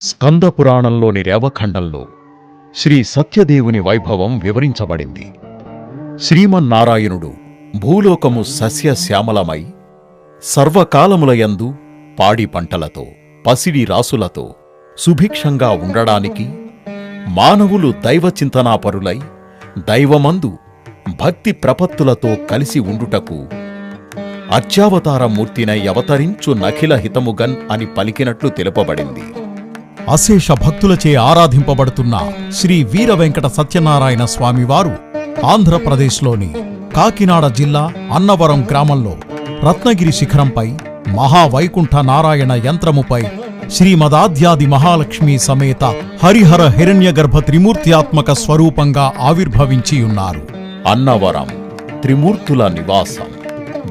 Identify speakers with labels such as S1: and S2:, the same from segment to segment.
S1: స్కంద పురాణంలోని రేవఖండంలో శ్రీ సత్యదేవుని వైభవం వివరించబడింది. శ్రీమన్నారాయణుడు భూలోకము సస్యశ్యామలమై సర్వకాలములయందు పాడి పంటలతో పసిడి రాసులతో సుభిక్షంగా ఉండడానికి మానవులు దైవచింతనాపరులై దైవమందు భక్తి ప్రపత్తులతో కలిసి ఉండుటకు అత్యావతారమూర్తినై అవతరించు నఖిల హితముగన్ అని పలికినట్లు తెలుపబడింది.
S2: అశేష భక్తులచే ఆరాధింపబడుతున్న శ్రీ వీర వెంకట సత్యనారాయణ స్వామివారు ఆంధ్రప్రదేశ్లోని కాకినాడ జిల్లా అన్నవరం గ్రామంలో రత్నగిరి శిఖరంపై మహావైకుంఠ నారాయణ యంత్రముపై శ్రీమదాద్యాది మహాలక్ష్మీ సమేత హరిహర హిరణ్యగర్భ త్రిమూర్త్యాత్మక స్వరూపంగా ఆవిర్భవించియున్నారు.
S1: అన్నవరం త్రిమూర్తుల నివాసం.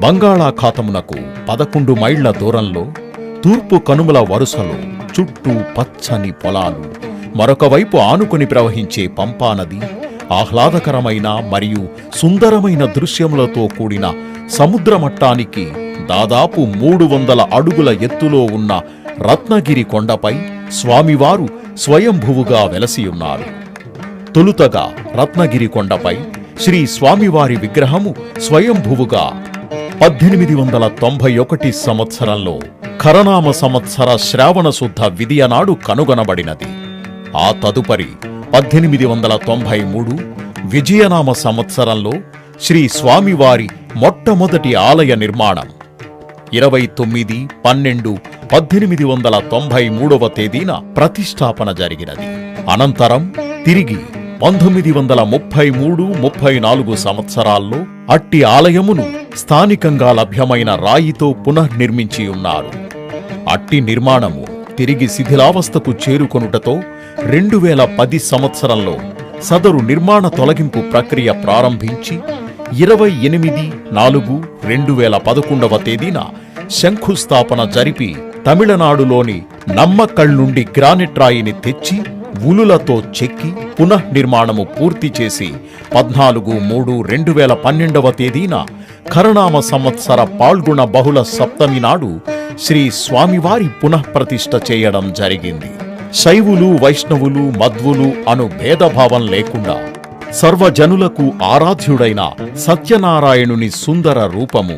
S1: బంగాళాఖాతమునకు 11 మైళ్ల దూరంలో తూర్పు కనుమల వరుసలో చుట్టూ పచ్చని పొలాలు, మరొక వైపు ఆనుకుని ప్రవహించే పంపానది, ఆహ్లాదకరమైన మరియు సుందరమైన దృశ్యములతో కూడిన సముద్రమట్టానికి దాదాపు 300 అడుగుల ఎత్తులో ఉన్న రత్నగిరి కొండపై స్వామివారు స్వయంభువుగా వెలసియున్నారు. తొలుతగా రత్నగిరి కొండపై శ్రీ స్వామివారి విగ్రహము స్వయంభువుగా 1891 సంవత్సరంలో ఖరనామ సంవత్సర శ్రావణ శుద్ధ విదియనాడు కనుగొనబడినది. ఆ తదుపరి 1893 విజయనామ సంవత్సరంలో శ్రీ స్వామివారి మొట్టమొదటి ఆలయ నిర్మాణం 29/12/1893 తేదీన ప్రతిష్ఠాపన జరిగినది. అనంతరం తిరిగి 1933-34 సంవత్సరాల్లో అట్టి ఆలయమును స్థానికంగా లభ్యమైన రాయితో పునర్నిర్మించియున్నారు. అట్టి నిర్మాణము తిరిగి శిథిలావస్థకు చేరుకొనుటతో 2010 సంవత్సరంలో సదరు నిర్మాణ తొలగింపు ప్రక్రియ ప్రారంభించి 28/4/2011 తేదీన శంఖుస్థాపన జరిపి తమిళనాడులోని నమ్మక్కల్ నుండి గ్రానైట్ రాయిని తెచ్చి ఉలులతో చెక్కి పునఃనిర్మాణము పూర్తి చేసి 14/3/2012 తేదీన ఖరనామ సంవత్సర పాల్గొన బహుళ సప్తమి నాడు శ్రీ స్వామివారి పునఃప్రతిష్ఠ చేయడం జరిగింది. శైవులు, వైష్ణవులు, మధ్వులు అను భేదభావం లేకుండా సర్వజనులకు ఆరాధ్యుడైన సత్యనారాయణుని సుందర రూపము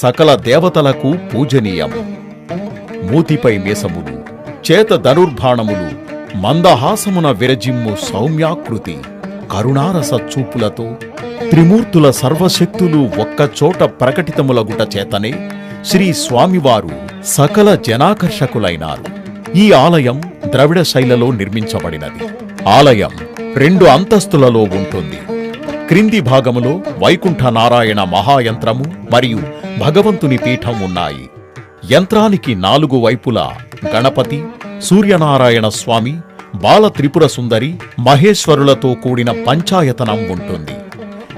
S1: సకల దేవతలకు పూజనీయము. మూతిపై మీసములు, చేత ధనుర్బాణములు, మందహాసమున విరజిమ్ము సౌమ్యాకృతి, కరుణారస చూపులతో త్రిమూర్తుల సర్వశక్తులు ఒక్కచోట ప్రకటితములగుట చేతనే శ్రీ స్వామివారు సకల జనాకర్షకులైనారు. ఈ ఆలయం ద్రవిడ శైలిలో నిర్మించబడినది. ఆలయం 2 అంతస్తులలో ఉంటుంది. క్రింది భాగములో వైకుంఠ నారాయణ మహాయంత్రము మరియు భగవంతుని పీఠం ఉన్నాయి. యంత్రానికి 4 వైపులా గణపతి, సూర్యనారాయణ స్వామి, బాల త్రిపుర సుందరి, మహేశ్వరులతో కూడిన పంచాయతనం ఉంటుంది.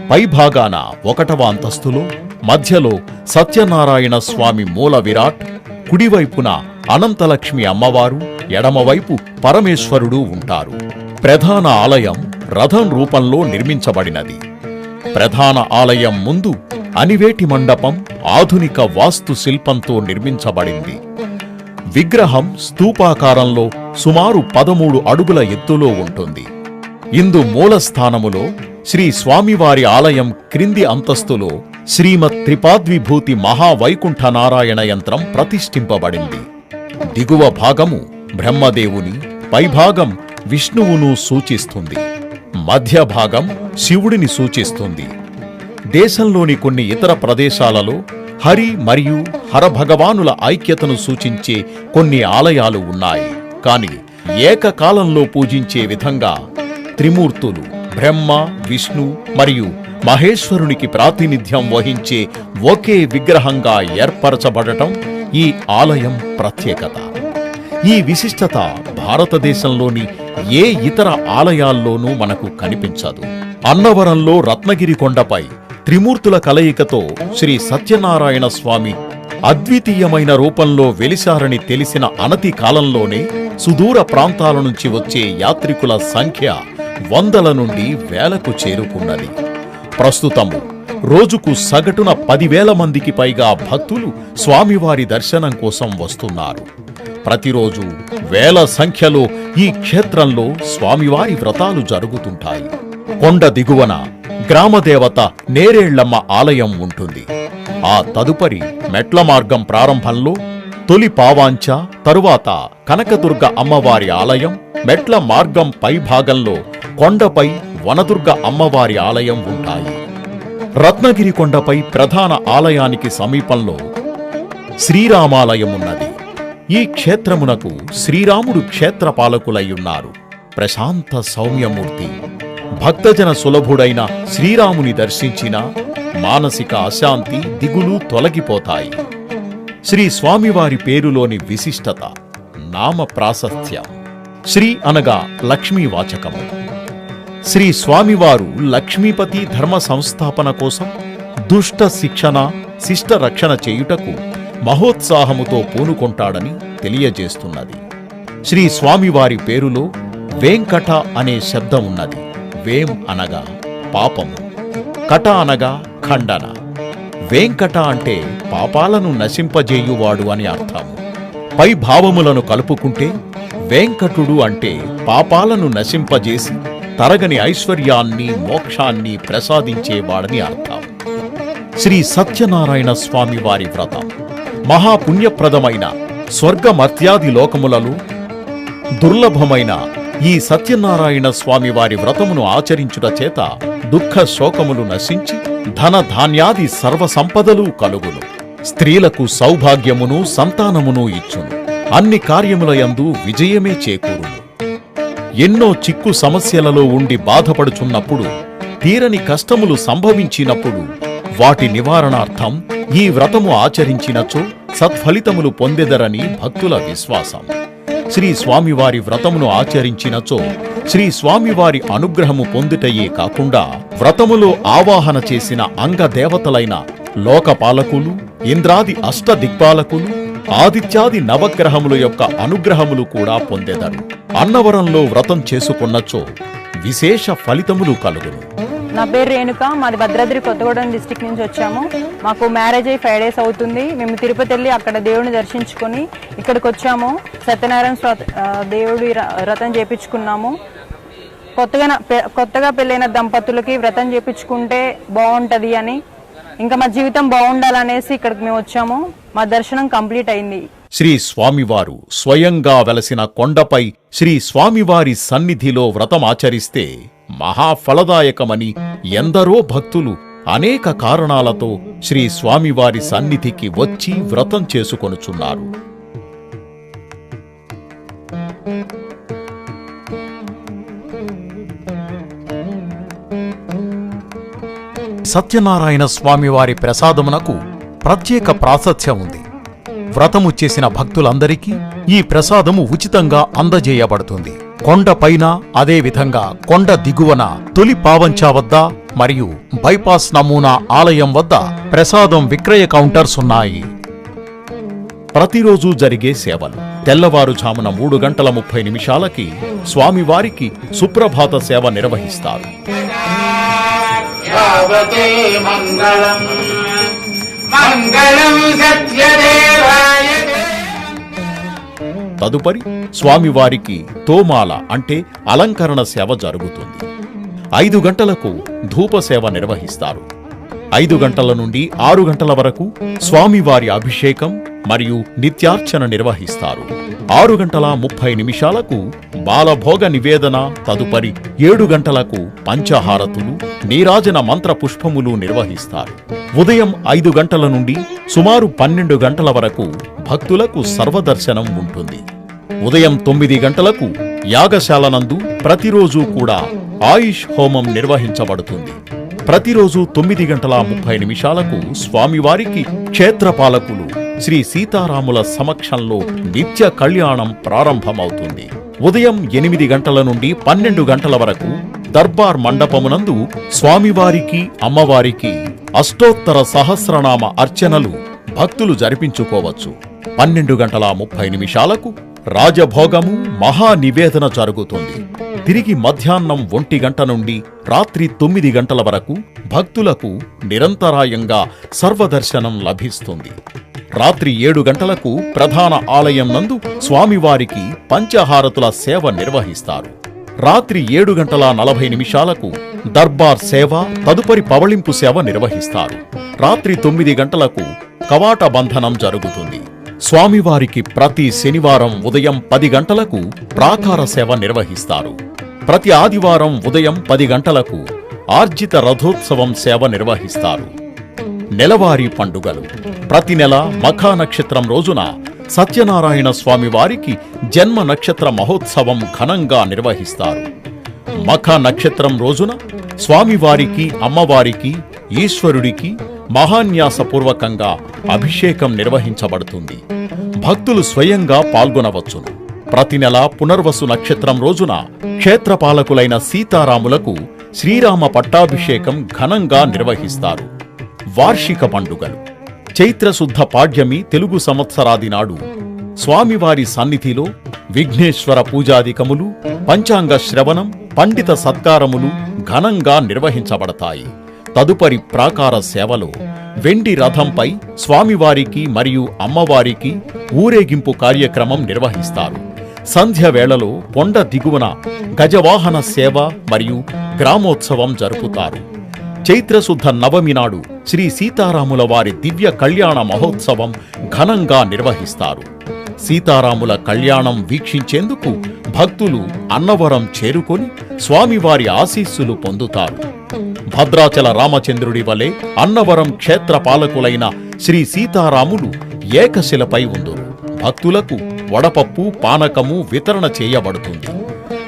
S1: పైభాగాన 1వ అంతస్తులో మధ్యలో సత్యనారాయణ స్వామి మూల విరాట్, కుడివైపున అనంతలక్ష్మి అమ్మవారు, ఎడమవైపు పరమేశ్వరుడు ఉంటారు. ప్రధాన ఆలయం రథం రూపంలో నిర్మించబడినది. ప్రధాన ఆలయం ముందు అనివేటి మండపం ఆధునిక వాస్తు శిల్పంతో నిర్మించబడింది. విగ్రహం స్తూపాకారంలో సుమారు 13 అడుగుల ఎత్తులో ఉంటుంది. ఇందు మూలస్థానములో శ్రీ స్వామివారి ఆలయం క్రింది అంతస్తులో శ్రీమత్ త్రిపాద్విభూతి మహావైకుంఠ నారాయణ యంత్రం ప్రతిష్ఠింపబడింది. దిగువ భాగము బ్రహ్మదేవుని, పైభాగం విష్ణువును సూచిస్తుంది. మధ్య భాగం శివుడిని సూచిస్తుంది. దేశంలోని కొన్ని ఇతర ప్రదేశాలలో హరి మరియు హరభగవానుల ఐక్యతను సూచించే కొన్ని ఆలయాలు ఉన్నాయి. కాని ఏకకాలంలో పూజించే విధంగా త్రిమూర్తులు బ్రహ్మ, విష్ణు మరియు మహేశ్వరునికి ప్రాతినిధ్యం వహించే ఒకే విగ్రహంగా ఏర్పరచబడటం ఈ ఆలయం ప్రత్యేకత. ఈ విశిష్టత భారతదేశంలోని ఏ ఇతర ఆలయాల్లోనూ మనకు కనిపించదు. అన్నవరంలో రత్నగిరి కొండపై త్రిమూర్తుల కలయికతో శ్రీ సత్యనారాయణ స్వామి అద్వితీయమైన రూపంలో వెలిశారని తెలిసిన అనతి కాలంలోనే సుదూర ప్రాంతాల నుంచి వచ్చే యాత్రికుల సంఖ్య 100ల నుండి 1000కు చేరుకున్నది. ప్రస్తుతము రోజుకు సగటున 10,000 మందికి పైగా భక్తులు స్వామివారి దర్శనం కోసం వస్తున్నారు. ప్రతిరోజు వేల సంఖ్యలో ఈ క్షేత్రంలో స్వామివారి వ్రతాలు జరుగుతుంటాయి. కొండ దిగువన గ్రామదేవత నేరేళ్లమ్మ ఆలయం ఉంటుంది. ఆ తదుపరి మెట్ల మార్గం ప్రారంభంలో తొలి పావాంచ, తరువాత కనకదుర్గ అమ్మవారి ఆలయం, మెట్ల మార్గం పై భాగంలో కొండపై వనదుర్గ అమ్మవారి ఆలయం ఉంటాయి. రత్నగిరి కొండపై ప్రధాన ఆలయానికి సమీపంలో శ్రీరామాలయం ఉన్నది. ఈ క్షేత్రమునకు శ్రీరాముడు క్షేత్రపాలకులయ్యున్నారు. ప్రశాంత సౌమ్యమూర్తి. భక్తజన సులభుడైన శ్రీరాముని దర్శించిన మానసిక అశాంతి, దిగులు తొలగిపోతాయి. శ్రీ స్వామివారి పేరులోని విశిష్టత, నామ ప్రాశస్త్యం. శ్రీ అనగా లక్ష్మీవాచకము. శ్రీ స్వామివారు లక్ష్మీపతి ధర్మ సంస్థాపన కోసం దుష్ట శిక్షణ, శిష్ట రక్షణ చేయుటకు మహోత్సాహముతో పూనుకొంటాడని తెలియజేస్తున్నది. శ్రీ స్వామివారి పేరులో వేంకట అనే శబ్దం ఉన్నది. వేం అనగా పాపము, కట అనగా ఖండన. వేంకట అంటే పాపాలను నశింపజేయువాడు అని అర్థము. పై భావములను కలుపుకుంటే వేంకటుడు అంటే పాపాలను నశింపజేసి తరగని ఐశ్వర్యాన్ని, మోక్షాన్ని ప్రసాదించేవాడని అర్థం. శ్రీ సత్యనారాయణ స్వామి వారి వ్రతం మహాపుణ్యప్రదమైన స్వర్గమర్త్యాది లోకములలో దుర్లభమైన ఈ సత్యనారాయణ స్వామి వారి వ్రతమును ఆచరించుట చేత దుఃఖ శోకములు నశించి ధన ధాన్యాది సర్వ సంపదలు కలుగును. స్త్రీలకు సౌభాగ్యమును, సంతానమును ఇచ్చును. అన్ని కార్యములయందు విజయమే చేకూరును. ఎన్నో చిక్కు సమస్యలలో ఉండి బాధపడుచున్నప్పుడు, తీరని కష్టములు సంభవించినప్పుడు వాటి నివారణార్థం ఈ వ్రతము ఆచరించినచో సత్ఫలితములు పొందెదరని భక్తుల విశ్వాసం. శ్రీ స్వామివారి వ్రతమును ఆచరించినచో శ్రీ స్వామివారి అనుగ్రహము పొందుటయే కాకుండా వ్రతములో ఆవాహన చేసిన అంగదేవతలైన లోకపాలకులు, ఇంద్రాది అష్టదిక్పాలకులు, ఆదిత్యాది నవగ్రహముల యొక్క అనుగ్రహములు కూడా పొందెదరు. అన్నవరంలో వ్రతం చేసుకున్నచో విశేష ఫలితములు కలుగును.
S3: నా పేరు రేణుక. మాది భద్రాద్రి కొత్తగూడెం డిస్టిక్ నుంచి వచ్చాము. మాకు మ్యారేజ్ అయ్యి 5 days అవుతుంది. మేము తిరుపతి వెళ్ళి అక్కడ దేవుడిని దర్శించుకొని ఇక్కడికి వచ్చాము. సత్యనారాయణ దేవుడి వ్రతం చేపించుకున్నాము. కొత్తగా పెళ్ళైన దంపతులకి వ్రతం చేపించుకుంటే బాగుంటుంది అని, ఇంకా మా జీవితం బాగుండాలనేసి ఇక్కడికి మేము వచ్చాము. మా దర్శనం కంప్లీట్ అయింది.
S1: శ్రీ స్వామివారు స్వయంగా వెలసిన కొండపై శ్రీ స్వామివారి సన్నిధిలో వ్రతం ఆచరిస్తే మహాఫలదాయకమని ఎందరో భక్తులు అనేక కారణాలతో శ్రీ స్వామివారి సన్నిధికి వచ్చి వ్రతం చేసుకొనుచున్నారు.
S2: సత్యనారాయణ స్వామివారి ప్రసాదమునకు ప్రత్యేక ప్రాశస్త్యం ఉంది. వ్రతము చేసిన భక్తులందరికీ ఈ ప్రసాదము ఉచితంగా అందజేయబడుతుంది. కొండపైన, అదేవిధంగా కొండ దిగువన తొలి పావంచా వద్ద మరియు బైపాస్ నమూనా ఆలయం వద్ద ప్రసాదం విక్రయ కౌంటర్స్ ఉన్నాయి.
S1: ప్రతిరోజు జరిగే సేవలు. తెల్లవారుజామున 3:30 స్వామివారికి సుప్రభాత సేవ నిర్వహిస్తారు. తదుపరి స్వామివారికి తోమాల అంటే అలంకరణ సేవ జరుగుతుంది. 5 గంటలకు ధూప సేవ నిర్వహిస్తారు. 5 గంటల నుండి 6 గంటల వరకు స్వామివారి అభిషేకం మరియు నిత్యార్చన నిర్వహిస్తారు. 6:30 బాలభోగ నివేదన, తదుపరి 7 గంటలకు పంచహారతులు, నీరాజన మంత్ర పుష్పములు నిర్వహిస్తారు. ఉదయం 5 గంటల నుండి సుమారు 12 గంటల వరకు భక్తులకు సర్వదర్శనం ఉంటుంది. ఉదయం 9 గంటలకు యాగశాలనందు ప్రతిరోజు కూడా ఆయుష్ హోమం నిర్వహించబడుతుంది. ప్రతిరోజు 9:30 స్వామివారికి క్షేత్రపాలకులు శ్రీ సీతారాముల సమక్షంలో నిత్య కళ్యాణం ప్రారంభమవుతుంది. ఉదయం 8 గంటల నుండి 12 గంటల వరకు దర్బార్ మండపమునందు స్వామివారికి, అమ్మవారికి అష్టోత్తర సహస్రనామ అర్చనలు భక్తులు జరిపించుకోవచ్చు. 12:30 రాజభోగము మహానివేదన జరుగుతుంది. తిరిగి మధ్యాహ్నం 1 గంట నుండి రాత్రి 9 గంటల వరకు భక్తులకు నిరంతరాయంగా సర్వదర్శనం లభిస్తుంది. రాత్రి 7 గంటలకు ప్రధాన ఆలయం నందు స్వామివారికి పంచహారతుల సేవ నిర్వహిస్తారు. రాత్రి 7:40 దర్బార్ సేవ, తదుపరి పవళింపు సేవ నిర్వహిస్తారు. రాత్రి 9 గంటలకు కవాట బంధనం జరుగుతుంది. స్వామివారికి ప్రతి శనివారం ఉదయం 10 గంటలకు ప్రాకార సేవ నిర్వహిస్తారు. ప్రతి ఆదివారం ఉదయం 10 గంటలకు ఆర్జిత రథోత్సవం సేవ నిర్వహిస్తారు. నెలవారీ పండుగలు. ప్రతి నెల మఖా నక్షత్రం రోజున సత్యనారాయణ స్వామివారికి జన్మ నక్షత్ర మహోత్సవం ఘనంగా నిర్వహిస్తారు. మఖా నక్షత్రం రోజున స్వామివారికి, అమ్మవారికి, ఈశ్వరుడికి మహాన్యాసపూర్వకంగా అభిషేకం నిర్వహించబడుతుంది. భక్తులు స్వయంగా పాల్గొనవచ్చును. ప్రతి నెల పునర్వసు నక్షత్రం రోజున క్షేత్రపాలకులైన సీతారాములకు శ్రీరామ పట్టాభిషేకం ఘనంగా నిర్వహిస్తారు. వార్షిక పండుగలు. చైత్రశుద్ధ పాడ్యమి తెలుగు సంవత్సరాది నాడు స్వామివారి సన్నిధిలో విఘ్నేశ్వర పూజాదికములు, పంచాంగ శ్రవణం, పండిత సత్కారములు ఘనంగా నిర్వహించబడతాయి. తదుపరి ప్రాకార సేవలో వెండి రథంపై స్వామివారికి మరియు అమ్మవారికి ఊరేగింపు కార్యక్రమం నిర్వహిస్తారు. సంధ్య వేళలో కొండ దిగువన గజవాహన సేవ మరియు గ్రామోత్సవం జరుపుతారు. చైత్రశుద్ధ నవమి నాడు శ్రీ సీతారాముల వారి దివ్య కళ్యాణ మహోత్సవం ఘనంగా నిర్వహిస్తారు. సీతారాముల కళ్యాణం వీక్షించేందుకు భక్తులు అన్నవరం చేరుకొని స్వామివారి ఆశీస్సులు పొందుతారు. భద్రాచల రామచంద్రుడి వలె అన్నవరం క్షేత్ర పాలకులైన శ్రీ సీతారాములు ఏకశిలపై ఉందురు. భక్తులకు వడపప్పు, పానకము వితరణ చేయబడుతుంది.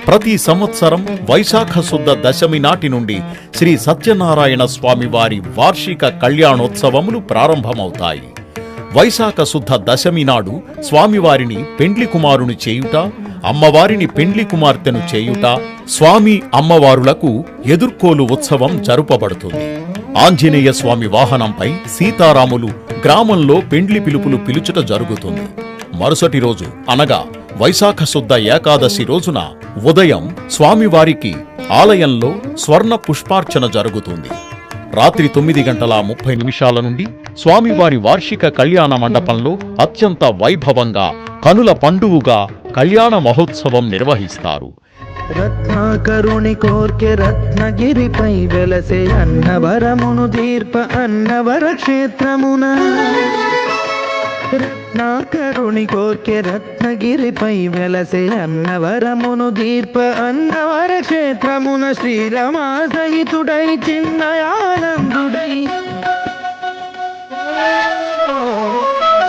S1: ప్రతి సంవత్సరం వైశాఖ శుద్ధ దశమి నాటి నుండి శ్రీ సత్యనారాయణ స్వామివారి వార్షిక కళ్యాణోత్సవములు ప్రారంభమవుతాయి. వైశాఖ శుద్ధ దశమి నాడు స్వామివారిని పెండ్లి కుమారుని చేయుట, అమ్మవారిని పెండ్లి కుమార్తెను చేయుట, స్వామి అమ్మవారులకు ఎదుర్కోలు ఉత్సవం జరుపబడుతుంది. ఆంజనేయ స్వామి వాహనంపై సీతారాములు గ్రామంలో పెండ్లి పిలుపులు పిలుచుట జరుగుతుంది. మరుసటి రోజు అనగా వైశాఖ శుద్ధ ఏకాదశి రోజున ఉదయం స్వామివారికి ఆలయంలో స్వర్ణ పుష్పార్చన జరుగుతుంది. రాత్రి 9:30 నుండి స్వామివారి వార్షిక కళ్యాణ మండపంలో అత్యంత వైభవంగా కనుల పండువుగా కళ్యాణ మహోత్సవం నిర్వహిస్తారు.
S4: రత్నాకరుని కోర్కె రత్నగిరిపై వెలసే అన్నవరమును దీర్ప అన్నవర క్షేత్రమున. రత్నాకరుని కోర్కె రత్నగిరిపై వెలసే అన్నవరమును దీర్ప అన్నవర క్షేత్రమున. శ్రీరమా సహితుడై చిన్నయానందుడై,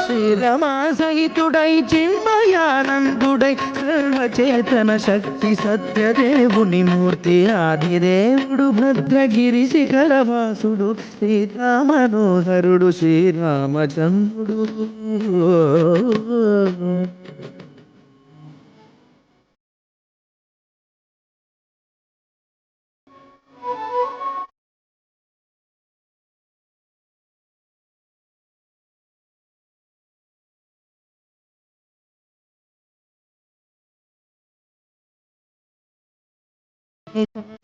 S4: శ్రీరమా సహితుడై చిన్మయానందుడై, సర్వచేతన శక్తి సత్యదేవుని మూర్తి ఆదిదేవుడు భద్రగిరి శిఖరవాసుడు శ్రీరామనోహరుడు శ్రీరామచంద్రుడు.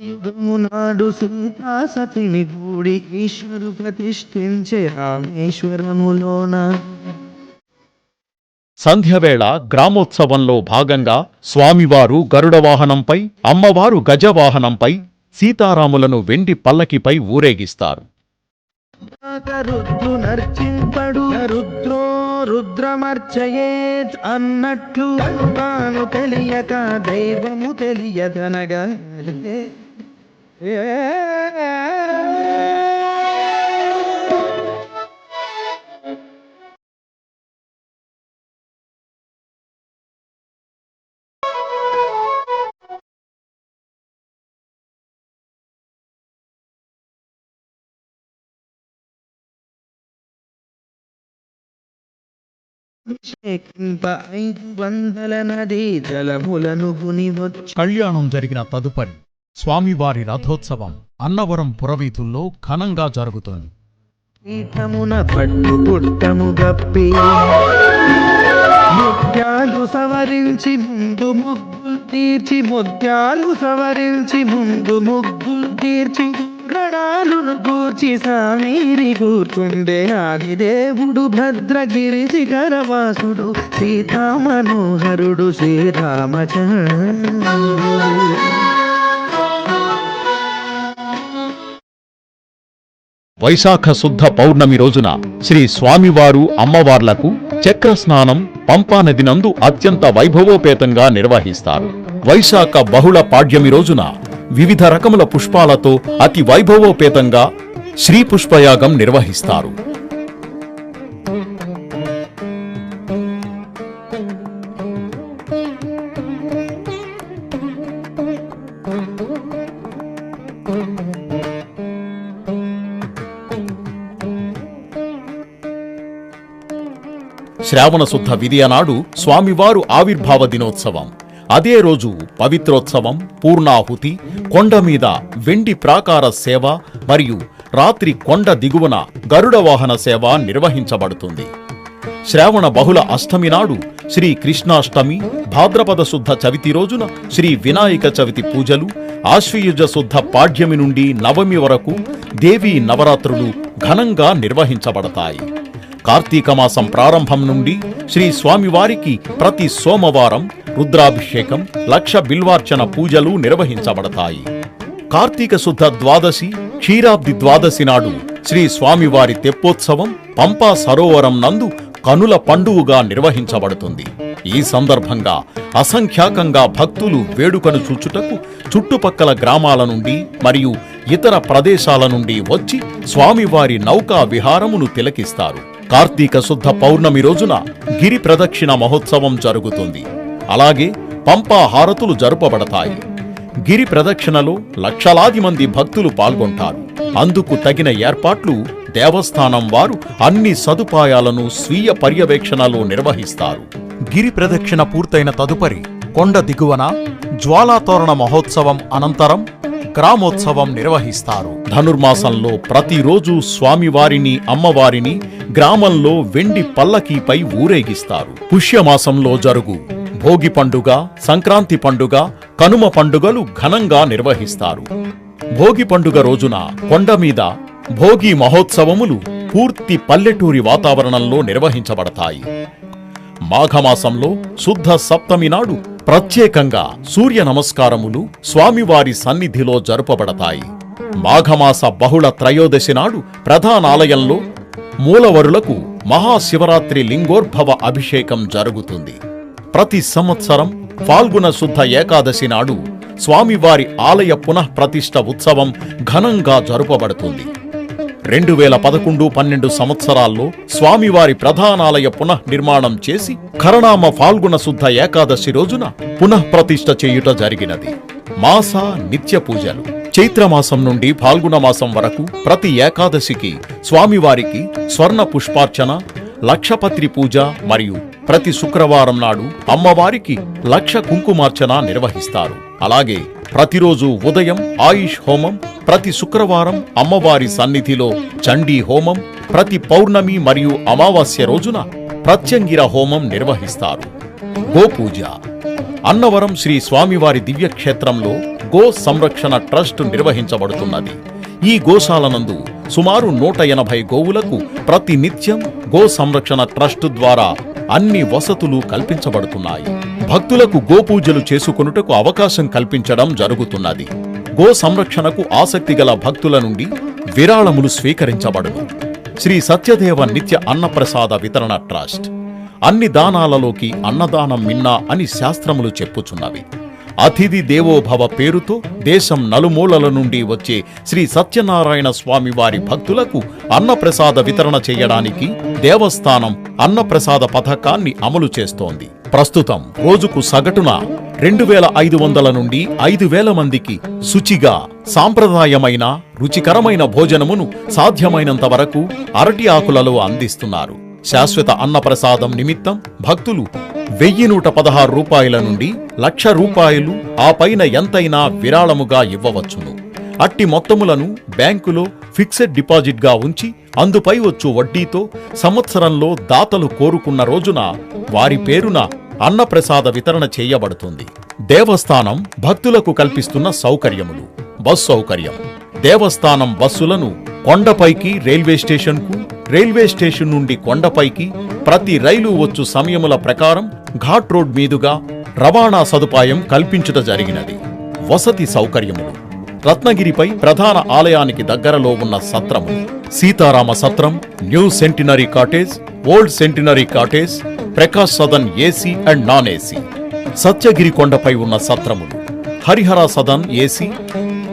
S4: యుగమునాడు సీతాసతిని కూడి ఈశ్వరు ప్రతిష్ఠించే రామేశ్వరములోన.
S1: సంధ్యవేళ గ్రామోత్సవంలో భాగంగా స్వామివారు గరుడ వాహనంపై, అమ్మవారు గజవాహనంపై సీతారాములను వెండి పల్లకిపై ఊరేగిస్తారు.
S4: రుద్రు నర్చింపడు రుద్రో రుద్రమర్చయేత్ అన్నట్లు తాను తెలియక దైవము తెలియదనగా. అభిషేకింప 500 నదీ జలములను గునివొచ్చు.
S2: కళ్యాణం జరిగిన తదుపరి స్వామివారి రథోత్సవం అన్నవరం పురవీధుల్లో ఘనంగా జరుగుతుంది.
S4: పీఠమున పట్టు పుట్టము గప్పి ముత్యాలు సవరి సవరించి ముందు ముగ్గులు తీర్చి ముత్యాలు సవరించి ముందు ముగ్గులు తీర్చి గణాలను కూర్చి సామీరి కూర్చుండే ఆదిదేవుడు భద్రగిరి శిఖరవాసుడు సీతామనోహరుడు శ్రీరామచంద్రుడు.
S1: వైశాఖ శుద్ధ పౌర్ణమి రోజున శ్రీ స్వామివారు అమ్మవార్లకు చక్రస్నానం పంపానది నందు అత్యంత వైభవోపేతంగా నిర్వహిస్తారు. వైశాఖ బహుళ పాడ్యమి రోజున వివిధ రకముల పుష్పాలతో అతి వైభవోపేతంగా శ్రీ పుష్పయాగం నిర్వహిస్తారు. శ్రావణ శుద్ధ విదియ నాడు స్వామివారు ఆవిర్భావ దినోత్సవం. అదే రోజు పవిత్రోత్సవం, పూర్ణాహుతి, కొండ మీద వెండి ప్రాకార సేవ మరియు రాత్రి కొండ దిగువన గరుడ వాహన సేవ నిర్వహించబడుతుంది. శ్రావణ బహుళ అష్టమి నాడు శ్రీ కృష్ణాష్టమి, భాద్రపద శుద్ధ చవితి రోజున శ్రీ వినాయక చవితి పూజలు, ఆశ్వయుజ శుద్ధ పాడ్యమి నుండి నవమి వరకు దేవీ నవరాత్రులు ఘనంగా నిర్వహించబడతాయి. కార్తీక మాసం ప్రారంభం నుండి శ్రీ స్వామివారికి ప్రతి సోమవారం రుద్రాభిషేకం, లక్ష బిల్వార్చన పూజలు నిర్వహించబడతాయి. కార్తీక శుద్ధ ద్వాదశి, క్షీరాబ్ది ద్వాదశి నాడు శ్రీ స్వామివారి తెప్పోత్సవం పంపా సరోవరం నందు కనుల పండువుగా నిర్వహించబడుతుంది. ఈ సందర్భంగా అసంఖ్యాకంగా భక్తులు వేడుకను చూచుటకు చుట్టుపక్కల గ్రామాల నుండి మరియు ఇతర ప్రదేశాల నుండి వచ్చి స్వామివారి నౌకా విహారమును తిలకిస్తారు. కార్తీక శుద్ధ పౌర్ణమి రోజున గిరి ప్రదక్షిణ మహోత్సవం జరుగుతుంది. అలాగే పంపా హారతులు జరుపబడతాయి. గిరి ప్రదక్షిణలో లక్షలాది మంది భక్తులు పాల్గొంటారు. అందుకు తగిన ఏర్పాట్లు దేవస్థానం వారు అన్ని సదుపాయాలను స్వీయ పర్యవేక్షణలో నిర్వహిస్తారు.
S2: గిరి ప్రదక్షిణ పూర్తయిన తదుపరి కొండ దిగువన జ్వాలాతోరణ మహోత్సవం అనంతరం గ్రామోత్సవం నిర్వహిస్తారు.
S1: ధనుర్మాసంలో ప్రతిరోజు స్వామివారిని అమ్మవారిని గ్రామంలో వెండి పల్లకీపై ఊరేగిస్తారు. పుష్యమాసంలో జరుగు భోగి పండుగ, సంక్రాంతి పండుగ, కనుమ పండుగలు ఘనంగా నిర్వహిస్తారు. భోగి పండుగ రోజున కొండ మీద భోగి మహోత్సవములు పూర్తి పల్లెటూరి వాతావరణంలో నిర్వహించబడతాయి. మాఘమాసంలో శుద్ధ సప్తమి నాడు ప్రత్యేకంగా సూర్య నమస్కారములు స్వామివారి సన్నిధిలో జరుపబడతాయి. మాఘమాస బహుళ త్రయోదశి నాడు ప్రధానాలయంలో మూలవరులకు మహాశివరాత్రి లింగోద్భవ అభిషేకం జరుగుతుంది. ప్రతి సంవత్సరం ఫాల్గుణ శుద్ధ ఏకాదశి నాడు స్వామివారి ఆలయ పునఃప్రతిష్ఠ ఉత్సవం ఘనంగా జరుపబడుతుంది. 2011-12 సంవత్సరాల్లో స్వామివారి ప్రధానాలయ పునఃనిర్మాణం చేసి ఖరనామ ఫాల్గుణ శుద్ధ ఏకాదశి రోజున పునఃప్రతిష్ఠ చేయుట జరిగినది. మాస నిత్య పూజలు చైత్రమాసం నుండి ఫాల్గుణ మాసం వరకు ప్రతి ఏకాదశికి స్వామివారికి స్వర్ణ పుష్పార్చన, లక్షపత్రి పూజ మరియు ప్రతి శుక్రవారం నాడు అమ్మవారికి లక్ష కుంకుమార్చన నిర్వహిస్తారు. అలాగే ప్రతిరోజు ఉదయం ఆయుష్ హోమం, ప్రతి శుక్రవారం అమ్మవారి సన్నిధిలో చండీ హోమం, ప్రతి పౌర్ణమి మరియు అమావాస్య రోజున ప్రత్యంగిర హోమం నిర్వహిస్తారు. గోపూజ అన్నవరం శ్రీ స్వామివారి దివ్యక్షేత్రంలో గో సంరక్షణ ట్రస్ట్ నిర్వహించబడుతున్నది. ఈ గోశాలనందు సుమారు 180 గోవులకు ప్రతి నిత్యం గో సంరక్షణ ట్రస్ట్ ద్వారా అన్ని వసతులు కల్పించబడుతున్నాయి. భక్తులకు గోపూజలు చేసుకొనుటకు అవకాశం కల్పించడం జరుగుతున్నది. గో సంరక్షణకు ఆసక్తి గల భక్తుల నుండి విరాళములు స్వీకరించబడును. శ్రీ సత్యదేవ నిత్య అన్నప్రసాద వితరణ ట్రస్ట్ అన్ని దానాలలోకి అన్నదానం మిన్నా అని శాస్త్రములు చెప్పుచున్నవి. అతిథి దేవోభవ పేరుతో దేశం నలుమూలల నుండి వచ్చే శ్రీ సత్యనారాయణ స్వామి వారి భక్తులకు అన్నప్రసాద వితరణ చేయడానికి దేవస్థానం అన్నప్రసాద పథకాన్ని అమలు చేస్తోంది. ప్రస్తుతం రోజుకు సగటున 2500 నుండి 5000 మందికి శుచిగా సాంప్రదాయమైన రుచికరమైన భోజనమును సాధ్యమైనంత వరకు అరటి ఆకులలో అందిస్తున్నారు. శాశ్వత అన్నప్రసాదం నిమిత్తం భక్తులు 1116 రూపాయల నుండి 1,00,000 రూపాయలు ఆ పైన ఎంతైనా విరాళముగా ఇవ్వవచ్చును. అట్టి మొత్తములను బ్యాంకులో ఫిక్సెడ్ డిపాజిట్గా ఉంచి అందుపై వచ్చు వడ్డీతో సంవత్సరంలో దాతలు కోరుకున్న రోజున వారి పేరున అన్నప్రసాద వితరణ చేయబడుతుంది. దేవస్థానం భక్తులకు కల్పిస్తున్న సౌకర్యములు. బస్ సౌకర్యం. దేవస్థానం బస్సులను కొండపైకి రైల్వే స్టేషన్కు, రైల్వే స్టేషన్ నుండి కొండపైకి ప్రతి రైలు వచ్చు సమయముల ప్రకారం ఘాట్ రోడ్ మీదుగా రవాణా సదుపాయం కల్పించుట జరిగినది. వసతి సౌకర్యములు. రత్నగిరిపై ప్రధాన ఆలయానికి దగ్గరలో ఉన్న సత్రము సీతారామ సత్రం, new centenary cottage, old centenary cottage, Prakash Sadan AC and non AC. Satyagiri కొండపై ఉన్న సత్రములు Harihara Sadan AC,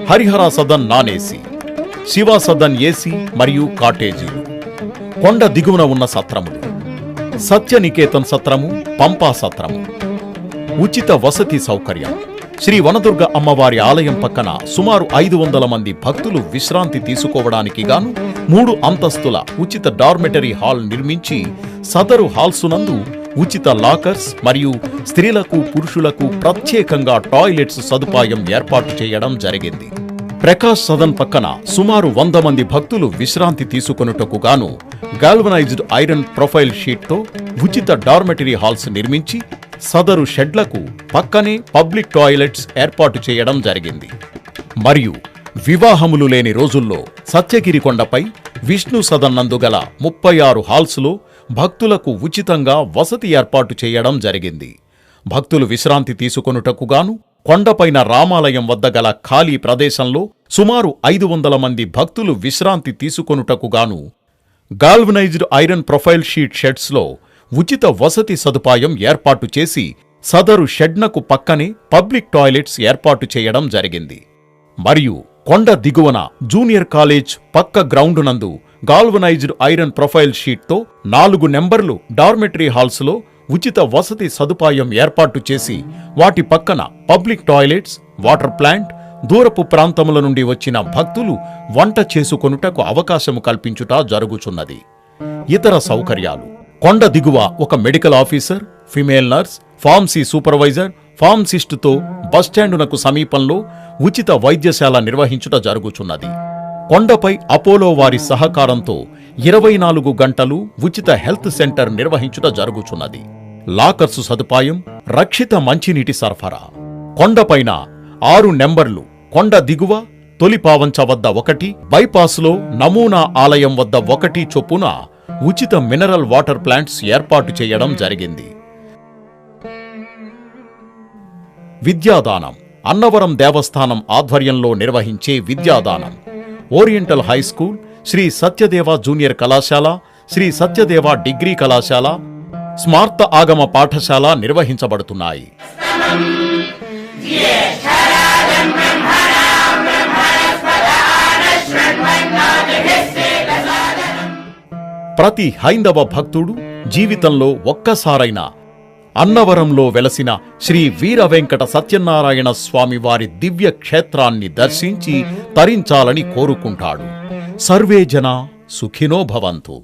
S1: Harihara Sadan non AC, Shiva Sadan AC మరియు కాటేజీలు. కొండ దిగువన ఉన్న సత్రములు సత్యనికేతన్ సత్రము, పంపా సత్రము. ఉచిత వసతి సౌకర్యం. శ్రీ వనదుర్గ అమ్మవారి ఆలయం పక్కన సుమారు 500 మంది భక్తులు విశ్రాంతి తీసుకోవడానికి గాను 3 అంతస్తుల ఉచిత డార్మెటరీ హాల్ నిర్మించి సదరు హాల్సునందు ఉచిత లాకర్స్ మరియు స్త్రీలకు పురుషులకు ప్రత్యేకంగా టాయిలెట్స్ సదుపాయం ఏర్పాటు చేయడం జరిగింది. ప్రకాష్ సదన్ పక్కన సుమారు 100 మంది భక్తులు విశ్రాంతి తీసుకొనుటకు గాను గాల్వనైజ్డ్ ఐరన్ ప్రొఫైల్ షీట్తో ఉచిత డార్మెటరీ హాల్స్ నిర్మించి సదరు షెడ్లకు పక్కనే పబ్లిక్ టాయిలెట్స్ ఏర్పాటు చేయడం జరిగింది. మరియు వివాహములు లేని రోజుల్లో సత్యగిరి కొండపై విష్ణు సదన్ నందు గల 36 హాల్స్లో భక్తులకు ఉచితంగా వసతి ఏర్పాటు చేయడం జరిగింది. భక్తులు విశ్రాంతి తీసుకొనుటకు గాను కొండపైన రామాలయం వద్ద గల ఖాళీ ప్రదేశంలో సుమారు 500 మంది భక్తులు విశ్రాంతి తీసుకొనుటకు గాను గాల్వనైజ్డ్ ఐరన్ ప్రొఫైల్ షీట్ షెడ్స్లో ఉచిత వసతి సదుపాయం ఏర్పాటు చేసి సదరు షెడ్నకు పక్కనే పబ్లిక్ టాయిలెట్స్ ఏర్పాటు చేయడం జరిగింది. మరియు కొండ దిగువన జూనియర్ కాలేజ్ పక్క గ్రౌండ్ నందు గాల్వనైజ్డ్ ఐరన్ ప్రొఫైల్ షీట్తో 4 నెంబర్లు డార్మెటరీ హాల్స్లో ఉచిత వసతి సదుపాయం ఏర్పాటు చేసి వాటి పక్కన పబ్లిక్ టాయిలెట్స్, వాటర్ ప్లాంట్, దూరపు ప్రాంతముల నుండి వచ్చిన భక్తులు వంట చేసుకొనుటకు అవకాశము కల్పించుట జరుగుచున్నది. ఇతర సౌకర్యాలు. కొండ దిగువ ఒక medical officer, female nurse, pharmacy supervisor, ఫార్మసిస్టుతో బస్టాండునకు సమీపంలో ఉచిత వైద్యశాల నిర్వహించుట జరుగుచున్నది. కొండపై అపోలో వారి సహకారంతో 24 గంటలు ఉచిత హెల్త్ సెంటర్ నిర్వహించుట జరుగుచున్నది. లాకర్సు సదుపాయం, రక్షిత మంచినీటి సరఫరా. కొండపైన 6 నెంబర్లు కొండ దిగువ తొలిపావంచ వద్ద 1, బైపాస్లో నమూనా ఆలయం వద్ద 1 చొప్పున ఉచిత మినరల్ వాటర్ ప్లాంట్స్ ఏర్పాటు చేయడం జరిగింది. విద్యాదానం. అన్నవరం దేవస్థానం ఆధ్వర్యంలో నిర్వహించే Vidyadanam oriental high school, Sri Satyadeva junior కళాశాల, శ్రీ సత్యదేవ డిగ్రీ కళాశాల, స్మార్త ఆగమ పాఠశాల నిర్వహించబడుతున్నాయి. ప్రతి హైందవ భక్తుడు జీవితంలో ఒక్కసారైనా అన్నవరంలో వెలసిన శ్రీ వీర వెంకట సత్యనారాయణ స్వామి వారి దివ్య క్షేత్రాన్ని దర్శించి తరించాలని కోరుకుంటాడు. సర్వే జనా సుఖినో భవంతు.